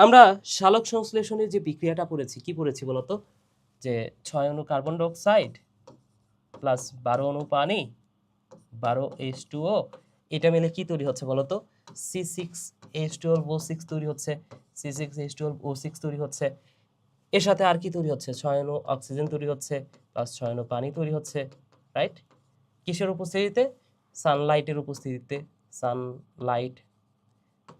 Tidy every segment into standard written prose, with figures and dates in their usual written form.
আমরা সালোক সংশ্লেষণের যে বিক্রিয়াটা পড়েছি কি পড়েছি বলতো, যে 6 অণু কার্বন ডাই অক্সাইড প্লাস 12 অণু পানি 12H2O, এটা মিলে কি তৈরি হচ্ছে বলতো, C6H12O6 তৈরি হচ্ছে, C6H12O6 তৈরি হচ্ছে। এর সাথে আর কি তৈরি হচ্ছে, 6 অণু অক্সিজেন তৈরি হচ্ছে প্লাস 6 অণু পানি তৈরি হচ্ছে, রাইট? কিসের উপস্থিতিতে? সানলাইটের উপস্থিতিতে, সানলাইট।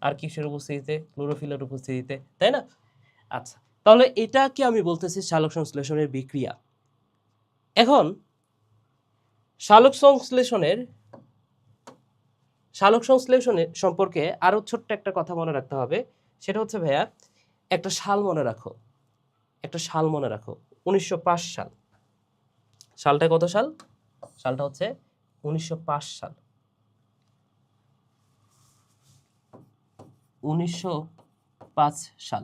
আর কিসের উপস্থিতিতে? ক্লোরোফিলের উপস্থিতিতে, তাই না? আচ্ছা, তাহলে এটা কি আমি বলতেছি সালোক সংশ্লেষণের বিক্রিয়া। এখন সালোক সংশ্লেষণের সম্পর্কে আরো ছোট্ট একটা কথা মনে রাখতে হবে, সেটা হচ্ছে ভাইয়া, একটা সাল মনে রাখো, একটা সাল মনে রাখো, 1905 সাল। সালটা কত সাল? সালটা হচ্ছে 1905 সাল। 1905 সাল।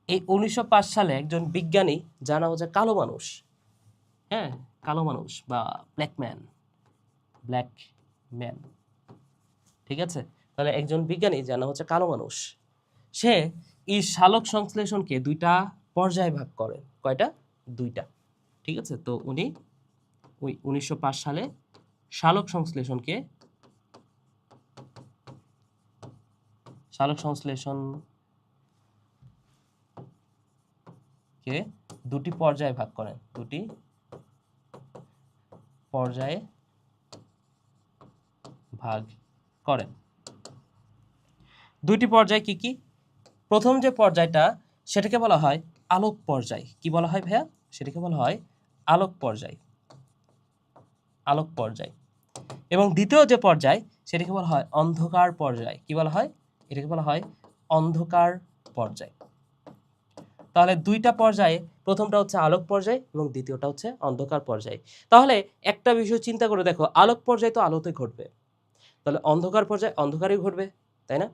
এই 1905 সালে একজন বিজ্ঞানী, জানা হচ্ছে কালো মানুষ, হ্যাঁ, কালো মানুষ বা ব্ল্যাক ম্যান, ঠিক আছে? তাহলে একজন বিজ্ঞানী, জানা হচ্ছে কালো মানুষ, সে এই সালোক সংশ্লেষণকে দুইটা পর্যায়ে ভাগ করেন। কয়টা? দুইটা। ঠিক আছে, তো উনি ওই 1905 সালে সালোক সংশ্লেষণকে দুটি পর্যায়ে ভাগ করেন, দুটি পর্যায়ে ভাগ করেন। দুইটি পর্যায় কি কি? প্রথম যে পর্যায়টা, সেটাকে বলা হয় আলোক পর্যায়। কি বলা হয় ভাইয়া? সেটাকে বলা হয় আলোক পর্যায়, আলোক পর্যায়। এবং দ্বিতীয় যে পর্যায়, সেটাকে বলা হয় অন্ধকার পর্যায়। কি বলা হয়? এটাকে বলা হয় অন্ধকার পর্যায়। তাহলে দুইটা পর্যায়ে, প্রথমটা হচ্ছে আলোক পর্যায় এবং দ্বিতীয়টা হচ্ছে অন্ধকার পর্যায়। তাহলে একটা বিষয় চিন্তা করে দেখো, আলোক পর্যায় তো আলোতে ঘটবে, তাহলে অন্ধকার পর্যায় অন্ধকারেই ঘটবে, তাই না?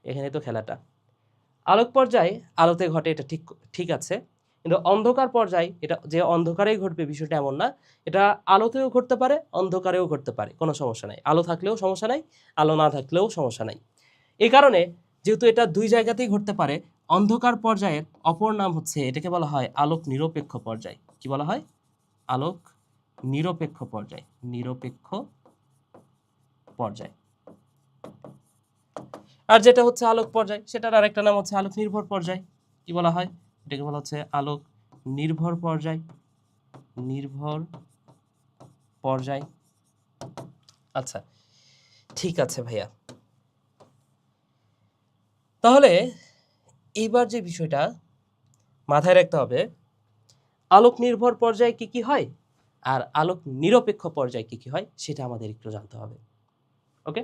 এখানে তো খেলাটা। আলোক পর্যায়ে আলোতে ঘটে, এটা ঠিক ঠিক আছে, কিন্তু অন্ধকার পর্যায়, এটা যে অন্ধকারেই ঘটবে বিষয়টা এমন না, এটা আলোতেও ঘটতে পারে, অন্ধকারেও ঘটতে পারে, কোনো সমস্যা নাই। আলো থাকলেও সমস্যা নাই, আলো না থাকলেও সমস্যা নাই। এই কারণে যেহেতু এটা দুই জায়গাতেই ঘটতে পারে, অন্ধকার পর্যায়ের অপর নাম হচ্ছে, এটাকে বলা হয় আলোক নিরপেক্ষ পর্যায়। কি বলা হয়? আলোক নিরপেক্ষ পর্যায়, নিরপেক্ষ পর্যায়। আর যেটা হচ্ছে আলোক পর্যায়, সেটার আরেকটা নাম হচ্ছে আলোক নির্ভর পর্যায়। কি বলা হয়? এটাকে বলা হচ্ছে আলোক নির্ভর পর্যায়, নির্ভর পর্যায়। আচ্ছা, ঠিক আছে ভাইয়া। তাহলে এইবার যে বিষয়টা মাথায় রাখতে হবে, আলোক নির্ভর পর্যায়ে কি কি হয় আর আলোক নিরপেক্ষ পর্যায়ে কি কি হয়, সেটা আমাদের একটু জানতে হবে। ওকে,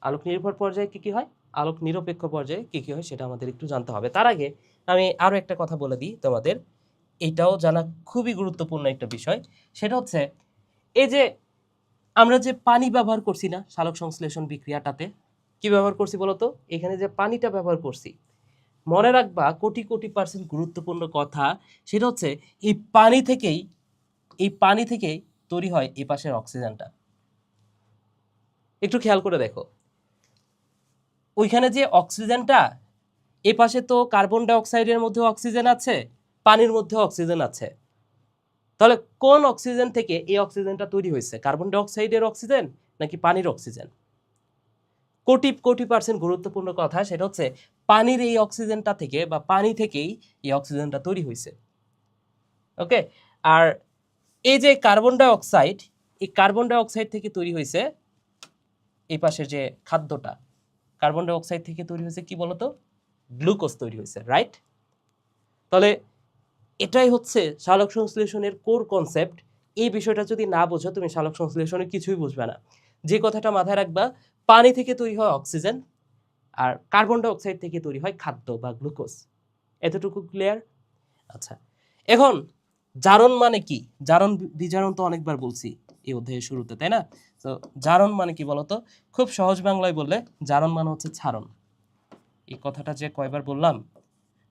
আলোক নির্ভর পর্যায়ে কি কি হয়, আলোক নিরপেক্ষ পর্যায়ে কি কি হয়, সেটা আমাদের একটু জানতে হবে। তার আগে আমি আরো একটা কথা বলে দিই তোমাদের, এটাও জানা খুবই গুরুত্বপূর্ণ একটা বিষয়। সেটা হচ্ছে, এই যে আমরা যে পানি ব্যবহার করছি না সালোক সংশ্লেষণ বিক্রিয়াটাতে, কি ব্যবহার করছি বলতো? এখানে যে পানিটা ব্যবহার করছি, মনে রাখবা কোটি কোটি % গুরুত্বপূর্ণ কথা, সেটা হচ্ছে এই পানি থেকেই তৈরি হয় এই পাশের অক্সিজেনটা। একটু খেয়াল করে দেখো, ওইখানে যে অক্সিজেনটা, এ পাশে তো কার্বন ডাই অক্সাইডের মধ্যে অক্সিজেন আছে, পানির মধ্যে অক্সিজেন আছে। তাহলে কোন অক্সিজেন থেকে এই অক্সিজেনটা তৈরি হয়েছে? কার্বন ডাই অক্সাইডের অক্সিজেন নাকি পানির অক্সিজেন? কোটি কোটি % গুরুত্বপূর্ণ কথা, সেটা হচ্ছে পানির এই অক্সিজেনটা থেকে বা পানি থেকেই এই অক্সিজেনটা তৈরি হয়েছে। ওকে, আর এই যে কার্বন ডাই অক্সাইড, এই কার্বন ডাই অক্সাইড থেকে তৈরি হয়েছে এই পাশের যে খাদ্যটা, কার্বন ডাই অক্সাইড থেকে তৈরি হয়েছে কি বলতো? গ্লুকোজ তৈরি হয়েছে, রাইট? তাহলে এটাই হচ্ছে সালোক সংশ্লেষণের কোর কনসেপ্ট। এই বিষয়টা যদি না বোঝো, তুমি সালোক সংশ্লেষণে কিছুই বুঝবে না। যে কথাটা মাথায় রাখবা, পানি থেকে তৈরি হয় অক্সিজেন, আর কার্বন ডাই অক্সাইড থেকে তৈরি হয় খাদ্য বা গ্লুকোজ। এতটুকু ক্লিয়ার? আচ্ছা, এখন জারণ মানে কি? জারণ বিজারণ তো অনেকবার বলছি এই অধ্যায়ের শুরুতে, তাই না? তো জারণ মানে কি বলতো? খুব সহজ বাংলায় বললে, জারণ মানে হচ্ছে ছারণ। এই কথাটা যে কয়বার বললাম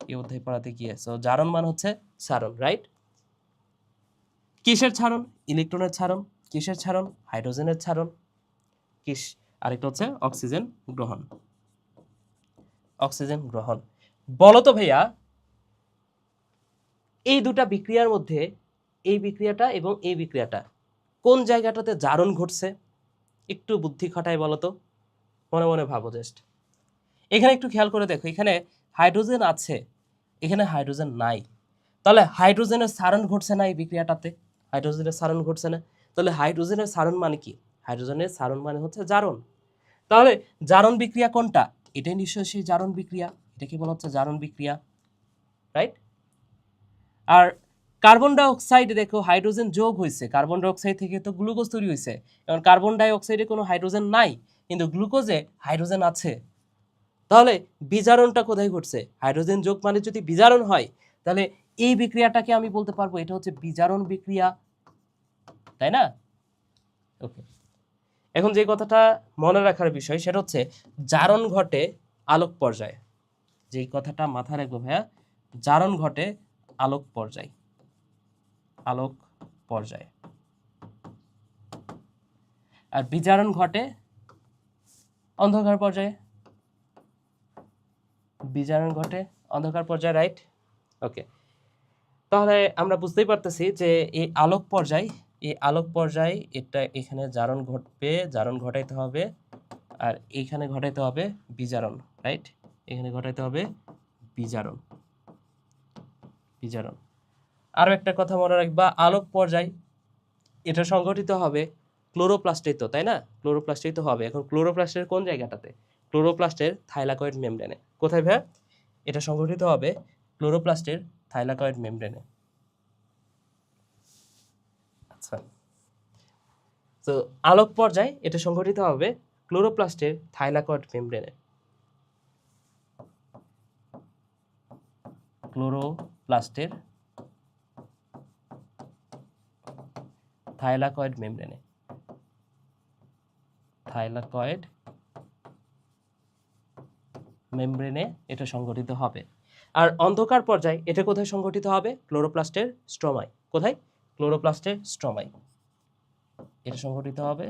এই অধ্যায় পড়াতে গিয়ে। সো জারণ মানে হচ্ছে ছারণ, রাইট? কিসের ছারণ? ইলেকট্রনের ছারণ। কিসের ছারণ? হাইড্রোজেনের ছারণ। আরেকটা হচ্ছে অক্সিজেন গ্রহণ। অক্সিজেন গ্রহণ। বলো তো ভাইয়া, এই দুটা বিক্রিয়ার মধ্যে এই বিক্রিয়াটা এবং এই বিক্রিয়াটা কোন জায়গাটাতে জারণ ঘটছে? একটু বুদ্ধি খাটায় বলো তো, মনে মনে ভাবো জাস্ট। এখানে একটু খেয়াল করে দেখো, এখানে হাইড্রোজেন আছে, এখানে হাইড্রোজেন নাই। তাহলে হাইড্রোজেনের সারণ ঘটছে না এই বিক্রিয়াটাতে, হাইড্রোজেনের সারণ ঘটছে না। তাহলে হাইড্রোজেনের সারণ মানে কি? হাইড্রোজেনের সারণ মানে হচ্ছে জারণ। তাহলে জারণ বিক্রিয়া কোনটা? এটাই নিশ্চয়ই সেই জারণ বিক্রিয়া, এটাকে বলা হচ্ছে জারণ বিক্রিয়া, রাইট? আর কার্বন ডাই অক্সাইড দেখো হাইড্রোজেন যোগ হয়েছে, কার্বন ডাই অক্সাইড থেকে তো গ্লুকোজ তৈরি হয়েছে। কারণ কার্বন ডাই অক্সাইডে কোনো হাইড্রোজেন নাই, কিন্তু গ্লুকোজে হাইড্রোজেন আছে। তাহলে বিজারণটা কোথায় ঘটছে? হাইড্রোজেন যোগ মানে যদি বিজারণ হয়, তাহলে এই বিক্রিয়াটাকে আমি বলতে পারবো এটা হচ্ছে বিজারণ বিক্রিয়া, তাই না? ওকে, এখন যে কথাটা মনে রাখার বিষয় সেটা হচ্ছে জারণ ঘটে আলোক পর্যায়ে। যে কথাটা মাথায় রাখবো ভাইয়া, জারণ ঘটে আলোক পর্যায়, আলোক পর্যায়ে, আর বিজারণ ঘটে অন্ধকার পর্যায়ে, বিজারণ ঘটে অন্ধকার পর্যায়ে, রাইট? ওকে, তাহলে আমরা বুঝতেই পারতেছি যে এই আলোক পর্যায়, এই আলোক পর্যায় এটা এখানে জারণ ঘটবে, জারণ ঘটাইতে হবে, আর এইখানে ঘটাইতে হবে বিজারণ, রাইট? এখানে ঘটাইতে হবে বিজারণ, বিজারণ। আরও একটা কথা মনে রাখবা, আলোক পর্যায় এটা সংঘটিত হবে ক্লোরোপ্লাস্টে, তো তাই না? ক্লোরোপ্লাস্টেই তো হবে। এখন ক্লোরোপ্লাস্টের কোন জায়গাটাতে? ক্লোরোপ্লাস্টের থাইলাকয়েড মেমব্রেনে। কোথায় ভাইয়া? এটা সংঘটিত হবে ক্লোরোপ্লাস্টের থাইলাকয়েড মেমব্রেনে। আচ্ছা, তো আলোক পর্যায় এটা সংঘটিত হবে ক্লোরোপ্লাস্টের থাইলাকয়েড মেমব্রেনে, ক্লোরোপ্লাস্টের থাইলাকয়েড মেমব্রেনে, থাইলাকয়েড মেমব্রেনে এটা সংঘটিত হবে। আর অন্ধকার পর্যায় এটা কোথায় সংঘটিত হবে? ক্লোরোপ্লাস্টের স্ট্রোমায়। কোথায়? ক্লোরোপ্লাস্টের স্ট্রোমায় এটা সংঘটিত হবে,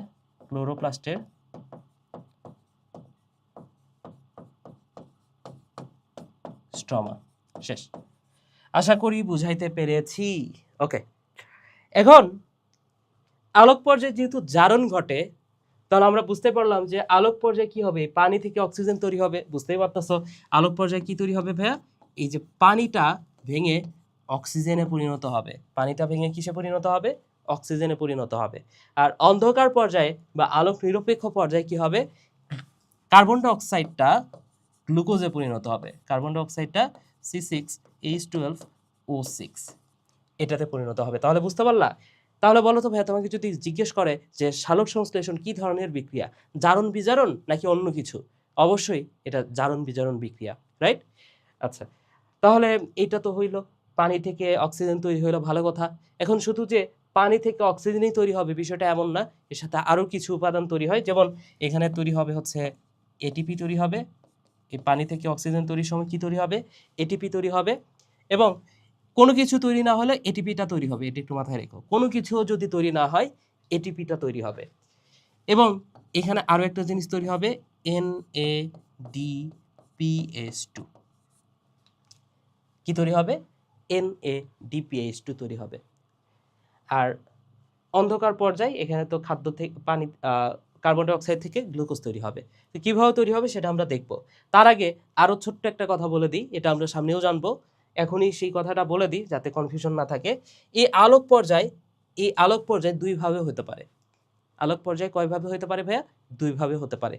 ক্লোরোপ্লাস্টের স্ট্রমা। শেষ। আশা করি বুঝাইতে পেরেছি। ওকে, এখন আলোক পর্যায়ে যেহেতু জারণ ঘটে, তাহলে আমরা বুঝতে পারলাম যে আলোক পর্যায়ে কি হবে? পানি থেকে অক্সিজেন তৈরি হবে। বুঝতেই পারতেছো আলোক পর্যায়ে কি তৈরি হবে ভাইয়া? এই যে পানিটা ভেঙে অক্সিজেনে পরিণত হবে, পানিটা ভেঙে কিসে পরিণত হবে? অক্সিজেনে পরিণত হবে। আর অন্ধকার পর্যায়ে বা আলোক নিরপেক্ষ পর্যায়ে কি হবে? কার্বন ডাই অক্সাইডটা গ্লুকোজে পরিণত হবে, কার্বন ডাই অক্সাইডটা C6H12O6 এটাতে পরিণত হবে। তাহলে বুঝতে পারলা? তাহলে বলো তো ভাইয়া, তোমাকে যদি জিজ্ঞেস করে যে সালোক সংশ্লেষণ কি ধরনের বিক্রিয়া, জারণ বিজারণ নাকি অন্য কিছু? অবশ্যই এটা জারণ বিজারণ বিক্রিয়া, রাইট? আচ্ছা, তাহলে এটা তো হইলো পানি থেকে অক্সিজেন তৈরি হইলো, ভালো কথা। এখন শুধু যে পানি থেকে অক্সিজেনই তৈরি হবে বিষয়টা এমন না, এর সাথে আরও কিছু উপাদান তৈরি হয়। যেমন এখানে তৈরি হবে হচ্ছে এটিপি তৈরি হবে, এই পানি থেকে অক্সিজেন তৈরির সময় কি তৈরি হবে? এটিপি তৈরি হবে। এবং কোনো কিছু তৈরি না হলে এটিপিটা তৈরি হবে, এটি একটু মাথায় রেখো। কোনো কিছু যদি তৈরি না হয় এটিপিটা তৈরি হবে। এবং এখানে আরও একটা জিনিস তৈরি হবে, NADPH2। কি তৈরি হবে? NADPH2 তৈরি হবে। আর অন্ধকার পর্যায়ে এখানে তো খাদ্য থেকে পানি, কার্বন ডাই অক্সাইড থেকে গ্লুকোজ তৈরি হবে। তো কীভাবে তৈরি হবে সেটা আমরা দেখব। তার আগে আরও ছোট্ট একটা কথা বলে দিই, এটা আমরা সামনেও জানবো। এখনই সেই কথাটা বলে দিই যাতে কনফিউশন না থাকে। এই আলোক পর্যায় দুইভাবে হতে পারে। আলোক পর্যায় কয়ভাবে হতে পারে ভাইয়া? দুইভাবে হতে পারে।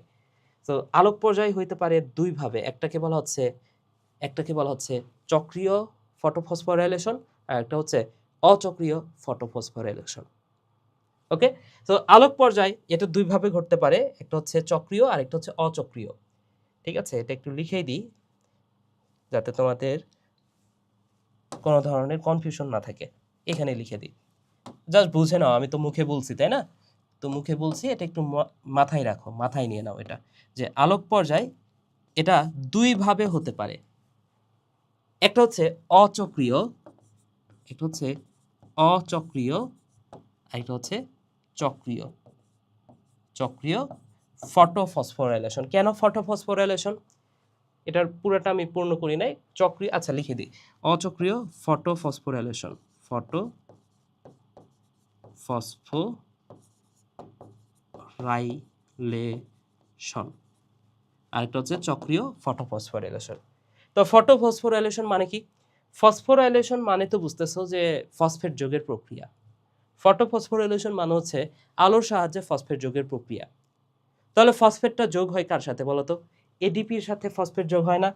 তো আলোক পর্যায় হইতে পারে দুইভাবে। একটাকে বলা হচ্ছে চক্রীয় ফটোফসফোরাইলেশন, আর একটা হচ্ছে অচক্রীয় ফটোফসফোরাইলেশন। ওকে, তো আলোক পর্যায় এটা দুইভাবে ঘটতে পারে, একটা হচ্ছে চক্রীয় আর একটা হচ্ছে অচক্রীয়। ঠিক আছে, এটা একটু লিখেই দিই যাতে তোমাদের কোনো ধরনের কনফিউশন না থাকে। এখানে লিখে দিই, জাস্ট বুঝে নাও। আমি তো মুখে বলছি, তাই না? তো মুখে বলছি, এটা একটু মাথায় রাখো, মাথায় নিয়ে নাও এটা, যে আলোক পর্যায় এটা দুইভাবে হতে পারে। একটা হচ্ছে অচক্রীয়, একটা হচ্ছে অচক্রীয়, আর একটা হচ্ছে চক্রীয় ফটোফসফোরাইলেশন। কেন ফটোফসফোরাইলেশন? এটার পুরোটা আমি পূর্ণ করি নাই, চক্রীয়, আচ্ছা লিখে দিই, অচক্রীয় ফটোফসফোরাইলেশন, ফটোফসফোরাইলেশন, আরেকটা হচ্ছে চক্রীয় ফটোফসফোরাইলেশন। তো ফটোফসফোরাইলেশন মানে কি? ফসফোরাইলেশন মানে তো বুঝতেছো যে ফসফেট যোগের প্রক্রিয়া। ফটোফসফোরাইলেশন মানে হচ্ছে আলোর সাহায্যে ফসফেট যোগের প্রক্রিয়া। তাহলে ফসফেটটা যোগ হয় কার সাথে বলো তো? এডিপির সাথে ফসফেট যোগ হয় না?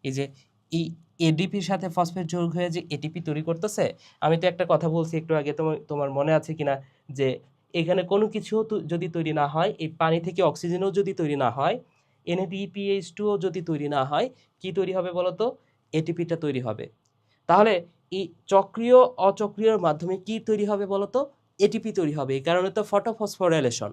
এই যে এই এডিপির সাথে ফসফেট যোগ হয়ে যে এটিপি তৈরি করতেছে। আমি তো একটা কথা বলছি একটু আগে, তোমার মনে আছে কিনা, যে এখানে কোনো কিছু যদি তৈরি না হয়, এই পানি থেকে অক্সিজেনও যদি তৈরি না হয়, NADPH2 যদি তৈরি না হয়, কি তৈরি হবে বলো তো? এটিপিটা তৈরি হবে। তাহলে এই চক্রীয় অচক্রীয়র মাধ্যমে কি তৈরি হবে বলো তো? এটিপি তৈরি হবে। এই কারণে তো ফটোফসফোরাইলেশন।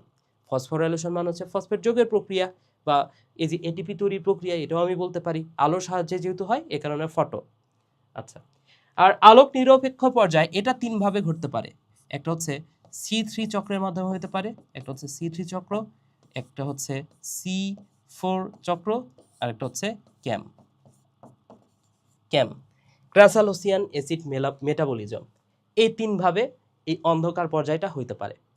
ফসফোরাইলেশন মানে হচ্ছে ফসফেট যোগের প্রক্রিয়া, বা এই যে এটিপি তৈরির প্রক্রিয়া, এটাও আমি বলতে পারি। আলোর সাহায্যে যেহেতু হয়, এ কারণে ফটো। আচ্ছা, আর আলোক নিরপেক্ষ পর্যায় এটা তিন ভাবে ঘটতে পারে। একটা হচ্ছে C3 চক্রের মাধ্যমে হতে পারে, একটা হচ্ছে C3 চক্র, একটা হচ্ছে C4 চক্র, আর একটা হচ্ছে ক্যাম ক্যাম ক্রাসালোসিয়ান অ্যাসিড মেটাবলিজম। এই তিন ভাবে এই অন্ধকার পর্যায়টা হইতে পারে।